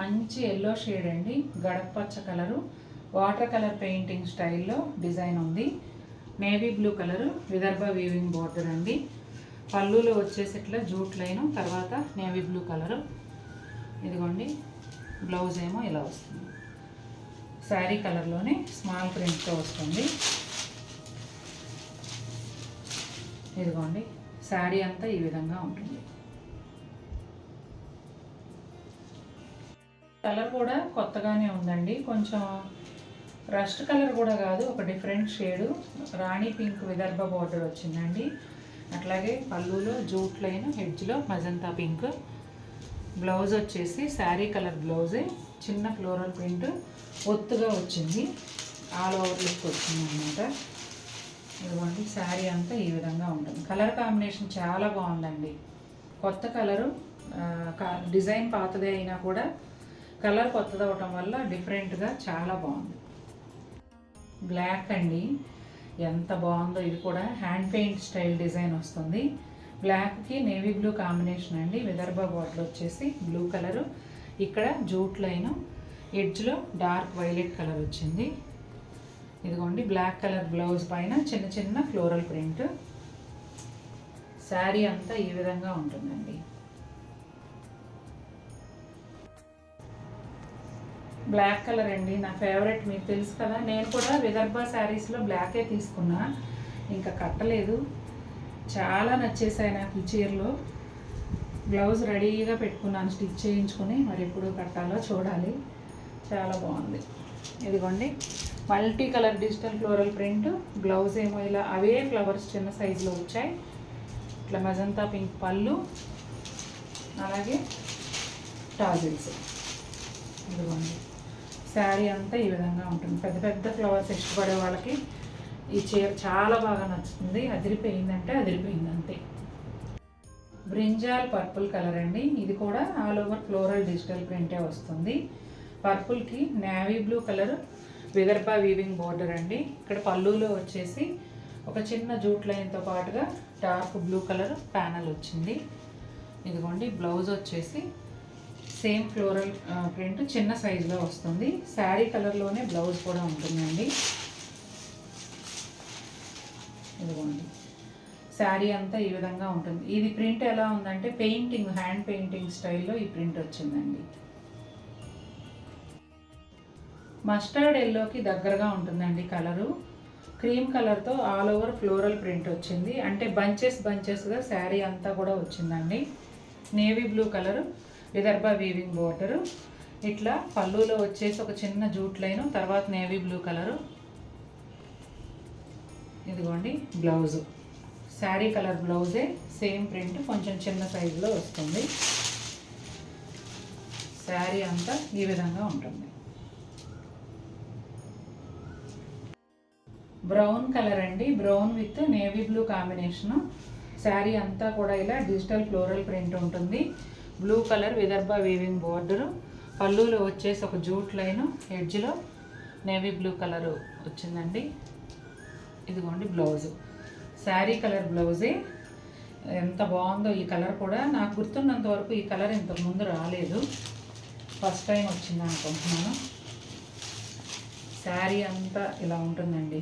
మంచి yellow shade అండి, గడపచ్చ colour, water colour painting స్టైల్లో డిజైన్ ఉంది. Navy blue colour Vidarbha weaving border అండి. పళ్ళులో వచ్చేసి ఇట్లా జూట్ లైను, తర్వాత నేవీ బ్లూ కలరు. ఇదిగోండి బ్లౌజ్ ఏమో ఇలా వస్తుంది. శారీ కలర్లోనే స్మాల్ ప్రింట్తో వస్తుంది. ఇదిగోండి శారీ అంతా ఈ విధంగా ఉంటుంది. కలర్ కూడా కొత్తగానే ఉందండి, కొంచెం రస్ట్ కలర్ కూడా కాదు, ఒక different shade rani pink Vidarbha border వచ్చిందండి. అట్లాగే పళ్ళులో జూట్ లైన్, హెడ్జ్లో మజంతా పింక్. బ్లౌజ్ వచ్చేసి శారీ కలర్ బ్లౌజే, చిన్న ఫ్లోరల్ ప్రింట్ ఒత్తుగా వచ్చింది, ఆల్ ఓవర్ లుక్ వచ్చింది అన్నమాట. ఇదిగోండి శారీ అంతా ఈ విధంగా ఉంటుంది. కలర్ కాంబినేషన్ చాలా బాగుందండి, కొత్త కలరు, డిజైన్ పాతదే అయినా కూడా కలర్ కొత్తది అవటం వల్ల డిఫరెంట్గా చాలా బాగుంది. బ్లాక్ అండి, ఎంత బాగుందో, ఇది కూడా హ్యాండ్ పెయింట్ స్టైల్ డిజైన్ వస్తుంది. బ్లాక్కి నేవీ బ్లూ కాంబినేషన్ అండి. విదర్భ బార్డర్ వచ్చేసి బ్లూ కలరు, ఇక్కడ జూట్ లైను, ఎడ్జ్లో డార్క్ వైలెట్ కలర్ వచ్చింది. ఇదిగోండి బ్లాక్ కలర్ బ్లౌజ్ పైన చిన్న చిన్న ఫ్లోరల్ ప్రింట్. శారీ అంతా ఈ విధంగా ఉంటుందండి. బ్లాక్ కలర్ అండి, నా ఫేవరెట్, మీకు తెలుసు కదా. నేను కూడా విదర్భ శారీస్లో బ్లాకే తీసుకున్నా, ఇంకా కట్టలేదు. చాలా నచ్చేసాయి నాకు ఈ చీరలో. బ్లౌజ్ రెడీగా పెట్టుకున్నాను స్టిచ్ చేయించుకొని, మరి ఎప్పుడు కట్టాలో చూడాలి. చాలా బాగుంది. ఇదిగోండి multi colour digital floral print. Blouse ఏమో ఇలా అవే ఫ్లవర్స్ చిన్న సైజులో వచ్చాయి. ఇట్లా మజంతా పింక్ పళ్ళు, అలాగే టాజిల్స్. ఇదిగోండి శారీ అంతా ఈ విధంగా ఉంటుంది. పెద్ద పెద్ద ఫ్లవర్స్ ఇష్టపడే వాళ్ళకి ఈ చీర చాలా బాగా నచ్చుతుంది. అదిరిపోయిందంటే అదిరిపోయింది అంతే. బ్రింజాల్ పర్పుల్ కలర్ అండి, ఇది కూడా ఆల్ ఓవర్ ఫ్లోరల్ డిజిటల్ ప్రింటే వస్తుంది. పర్పుల్కి navy blue colour Vidarbha weaving border అండి. ఇక్కడ పళ్ళులో వచ్చేసి ఒక చిన్న జూట్ లైన్తో పాటుగా డార్క్ బ్లూ కలర్ ప్యానల్ వచ్చింది. ఇదిగోండి బ్లౌజ్ వచ్చేసి సేమ్ ఫ్లోరల్ ప్రింట్ చిన్న సైజులో వస్తుంది. శారీ కలర్లోనే బ్లౌజ్ కూడా ఉంటుందండి. ఇదిగోండి శారీ అంతా ఈ విధంగా ఉంటుంది. ఇది ప్రింట్ ఎలా ఉందంటే పెయింటింగ్, హ్యాండ్ పెయింటింగ్ స్టైల్లో ఈ ప్రింట్ వచ్చిందండి. మస్టర్డ్ ఎల్లోకి దగ్గరగా ఉంటుందండి కలరు. క్రీమ్ కలర్తో ఆల్ ఓవర్ ఫ్లోరల్ ప్రింట్ వచ్చింది, అంటే బంచెస్గా శారీ అంతా కూడా వచ్చిందండి. Navy blue colour Vidarbha weaving border. ఇట్లా పళ్ళులో వచ్చేసి ఒక చిన్న జూట్ లైను, తర్వాత నేవీ బ్లూ కలరు. ఇదిగోండి బ్లౌజు, శారీ కలర్ బ్లౌజే, సేమ్ ప్రింట్, కొంచెం చిన్న సైజులో వస్తుంది. శారీ అంతా ఈ విధంగా ఉంటుంది. బ్రౌన్ కలర్ అండి, brown with navy blue combination. Sari అంతా కూడా ఇలా డిజిటల్ ఫ్లోరల్ ప్రింట్ ఉంటుంది. Blue colour Vidarbha weaving border. పళ్ళులో వచ్చేసి ఒక జూట్ లైను, ఎడ్జ్లో నేవీ బ్లూ కలరు వచ్చిందండి. ఇదిగోండి బ్లౌజు, శారీ కలర్ బ్లౌజే. ఎంత బాగుందో ఈ కలర్ కూడా. నాకు గుర్తున్నంత వరకు ఈ కలర్ ఇంతకుముందు రాలేదు, ఫస్ట్ టైం వచ్చింది అనుకుంటున్నాను. శారీ అంతా ఇలా ఉంటుందండి.